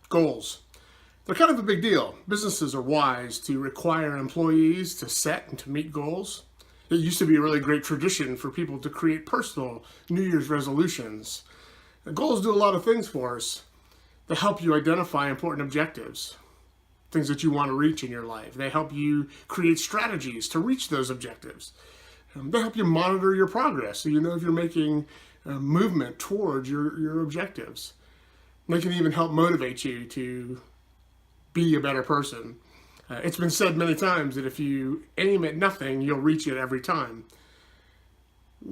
Goals. They're kind of a big deal. Businesses are wise to require employees to set and to meet goals. It used to be a really great tradition for people to create personal New Year's resolutions. The goals do a lot of things for us. They help you identify important objectives, things that you want to reach in your life. They help you create strategies to reach those objectives. They help you monitor your progress so you know if you're making movement towards your objectives. They can even help motivate you to be a better person. It's been said many times that if you aim at nothing, you'll reach it every time.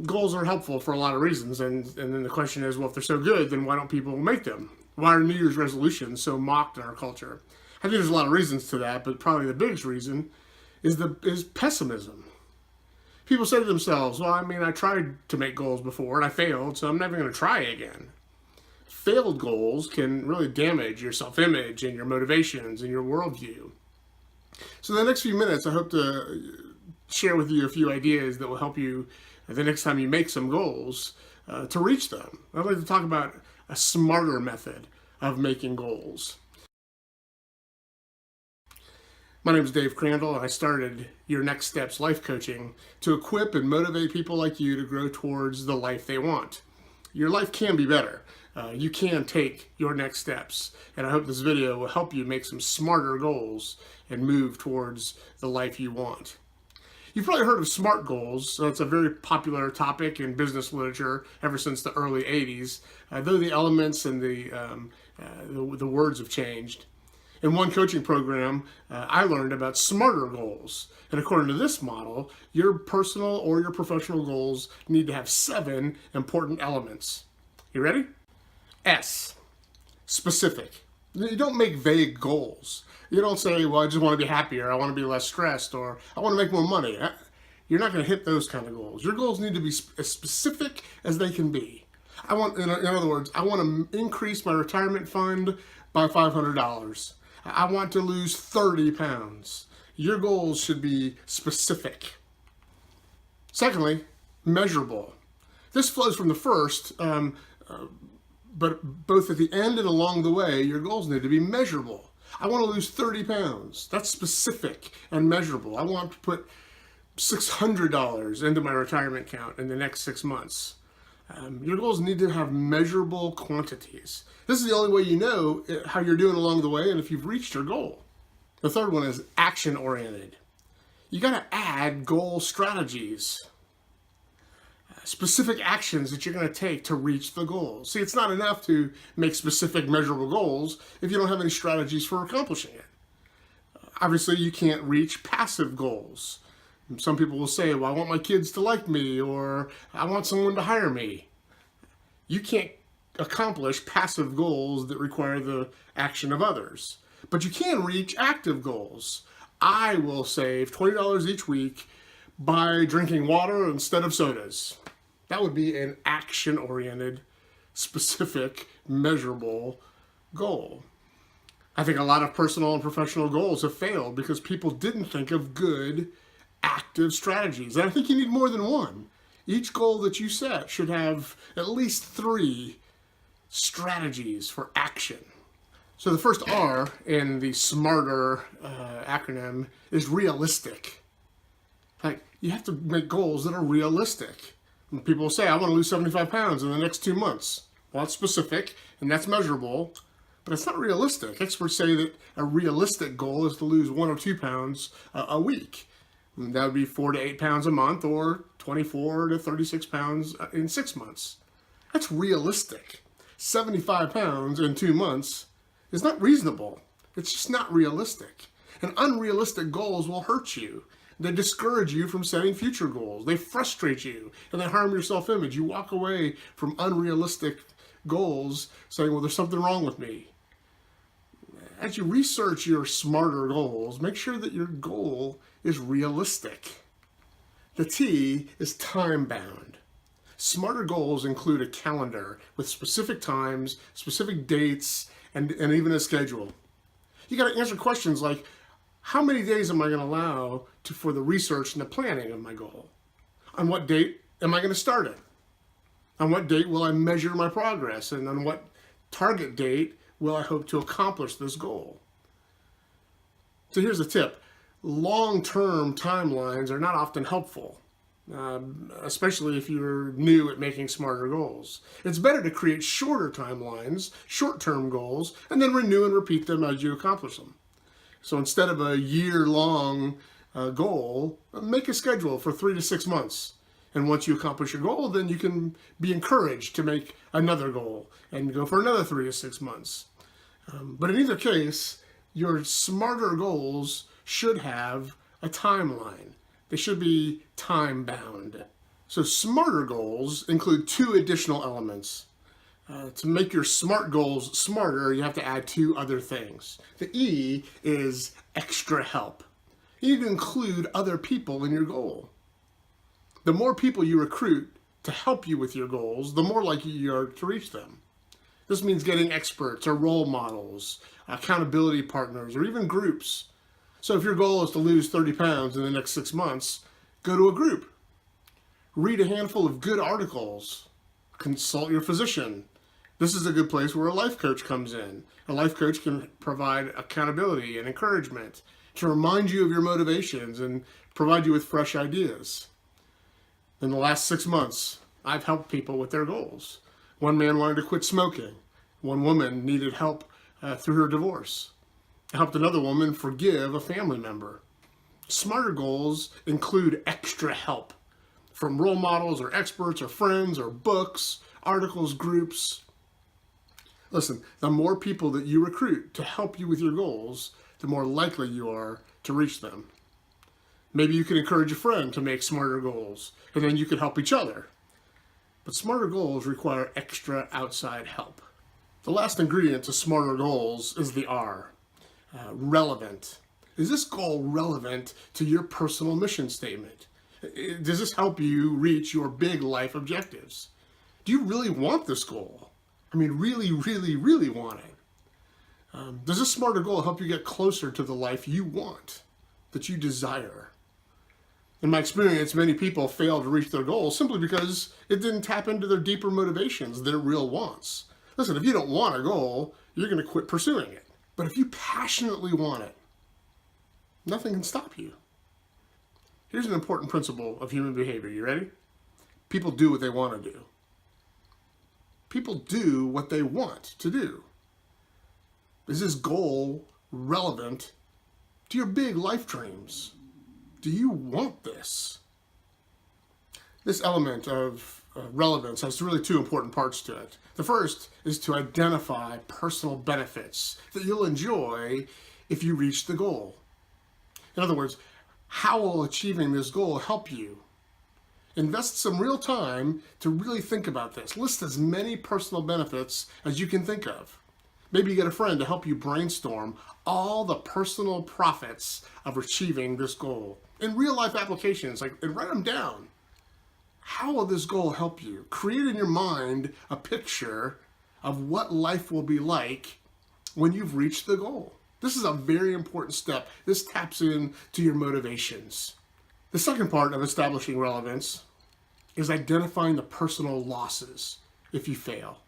Goals are helpful for a lot of reasons, and then the question is, well, if they're so good, then why don't people make them? Why are New Year's resolutions so mocked in our culture? I think there's a lot of reasons to that, but probably the biggest reason is pessimism. People say to themselves, well, I tried to make goals before and I failed, so I'm never going to try again. Failed goals can really damage your self-image and your motivations and your worldview. So in the next few minutes, I hope to share with you a few ideas that will help you the next time you make some goals to reach them. I'd like to talk about a smarter method of making goals. My name is Dave Crandall, and I started Your Next Steps Life Coaching to equip and motivate people like you to grow towards the life they want. Your life can be better. You can take your next steps, and I hope this video will help you make some smarter goals and move towards the life you want. You've probably heard of SMART goals. It's a very popular topic in business literature ever since the early 80s, though the elements and the words have changed. In one coaching program, I learned about smarter goals. And according to this model, your personal or your professional goals need to have 7 important elements. You ready? S, specific. You don't make vague goals. You don't say, well, I just want to be happier, I want to be less stressed, or I want to make more money. You're not going to hit those kind of goals. Your goals need to be as specific as they can be. In other words, I want to increase my retirement fund by $500. I want to lose 30 pounds. Your goals should be specific. Secondly, measurable. This flows from the first, but both at the end and along the way, your goals need to be measurable. I want to lose 30 pounds. That's specific and measurable. I want to put $600 into my retirement account in the next 6 months. Your goals need to have measurable quantities. This is the only way you know how you're doing along the way and if you've reached your goal. The third one is action-oriented. You got to add goal strategies, specific actions that you're going to take to reach the goal. See, it's not enough to make specific, measurable goals if you don't have any strategies for accomplishing it. Obviously, you can't reach passive goals. Some people will say, well, I want my kids to like me, or I want someone to hire me. You can't accomplish passive goals that require the action of others. But you can reach active goals. I will save $20 each week by drinking water instead of sodas. That would be an action-oriented, specific, measurable goal. I think a lot of personal and professional goals have failed because people didn't think of good, active strategies. And I think you need more than one. Each goal that you set should have at least 3 strategies for action. So the first R in the SMARTER acronym is realistic. Like, you have to make goals that are realistic. When people say, I want to lose 75 pounds in the next 2 months. Well, that's specific and that's measurable, but it's not realistic. Experts say that a realistic goal is to lose 1 or 2 pounds a week. And that would be 4 to 8 pounds a month, or 24 to 36 pounds in 6 months. That's realistic. 75 pounds in 2 months is not reasonable. It's just not realistic. And unrealistic goals will hurt you. They discourage you from setting future goals. They frustrate you, and they harm your self-image. You walk away from unrealistic goals saying, well, there's something wrong with me. As you research your smarter goals, make sure that your goal is realistic. The T is time-bound. Smarter goals include a calendar with specific times, specific dates, and even a schedule. You got to answer questions like, how many days am I going to allow for the research and the planning of my goal? On what date am I going to start it? On what date will I measure my progress? And on what target date will I hope to accomplish this goal? So here's a tip. Long-term timelines are not often helpful, especially if you're new at making smarter goals. It's better to create shorter timelines, short-term goals, and then renew and repeat them as you accomplish them. So instead of a year-long goal, make a schedule for 3 to 6 months. And once you accomplish your goal, then you can be encouraged to make another goal and go for another 3 to 6 months. But in either case, your smarter goals should have a timeline. They should be time-bound. So smarter goals include 2 additional elements. To make your SMART goals smarter, you have to add 2 other things. The E is extra help. You need to include other people in your goal. The more people you recruit to help you with your goals, the more likely you are to reach them. This means getting experts or role models, accountability partners, or even groups. So if your goal is to lose 30 pounds in the next 6 months, go to a group. Read a handful of good articles. Consult your physician. This is a good place where a life coach comes in. A life coach can provide accountability and encouragement to remind you of your motivations and provide you with fresh ideas. In the last 6 months, I've helped people with their goals. One man wanted to quit smoking. One woman needed help through her divorce. I helped another woman forgive a family member. Smarter goals include extra help from role models or experts or friends or books, articles, groups. Listen, the more people that you recruit to help you with your goals, the more likely you are to reach them. Maybe you can encourage a friend to make smarter goals, and then you can help each other. But smarter goals require extra outside help. The last ingredient to smarter goals is the R, relevant. Is this goal relevant to your personal mission statement? Does this help you reach your big life objectives? Do you really want this goal? I mean, really, really, really want it? Does this smarter goal help you get closer to the life you want, that you desire? In my experience, many people fail to reach their goals simply because it didn't tap into their deeper motivations, their real wants. Listen, if you don't want a goal, you're going to quit pursuing it. But if you passionately want it, nothing can stop you. Here's an important principle of human behavior. You ready? People do what they want to do. People do what they want to do. Is this goal relevant to your big life dreams? Do you want this? This element of relevance has really 2 important parts to it. The first is to identify personal benefits that you'll enjoy if you reach the goal. In other words, how will achieving this goal help you? Invest some real time to really think about this. List as many personal benefits as you can think of. Maybe you get a friend to help you brainstorm all the personal profits of achieving this goal. In real life applications, and write them down. How will this goal help you? Create in your mind a picture of what life will be like when you've reached the goal. This is a very important step. This taps into your motivations. The second part of establishing relevance is identifying the personal losses if you fail.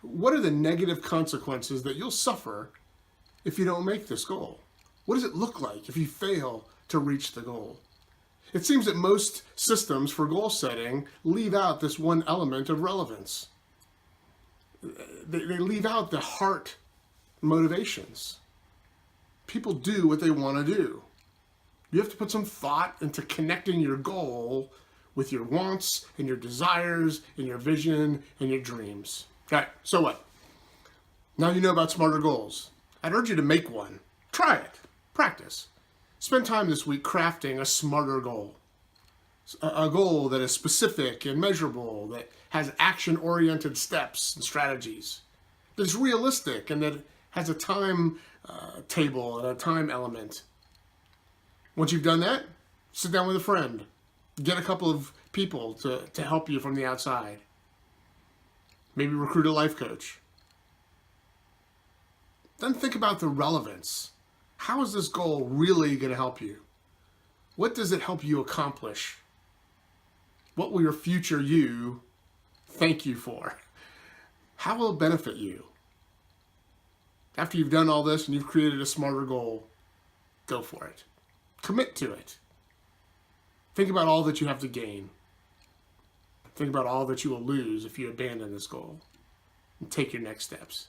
What are the negative consequences that you'll suffer if you don't make this goal? What does it look like if you fail to reach the goal? It seems that most systems for goal setting leave out this one element of relevance. They leave out the heart motivations. People do what they want to do. You have to put some thought into connecting your goal with your wants and your desires and your vision and your dreams. Okay, so what? Now you know about smarter goals. I'd urge you to make one. Try it. Practice. Spend time this week crafting a smarter goal. A goal that is specific and measurable, that has action-oriented steps and strategies, that is realistic and that has a time table and a time element. Once you've done that, sit down with a friend. Get a couple of people to help you from the outside. Maybe recruit a life coach. Then think about the relevance. How is this goal really going to help you? What does it help you accomplish? What will your future you thank you for? How will it benefit you? After you've done all this and you've created a smarter goal, go for it. Commit to it. Think about all that you have to gain. Think about all that you will lose if you abandon this goal. And take your next steps.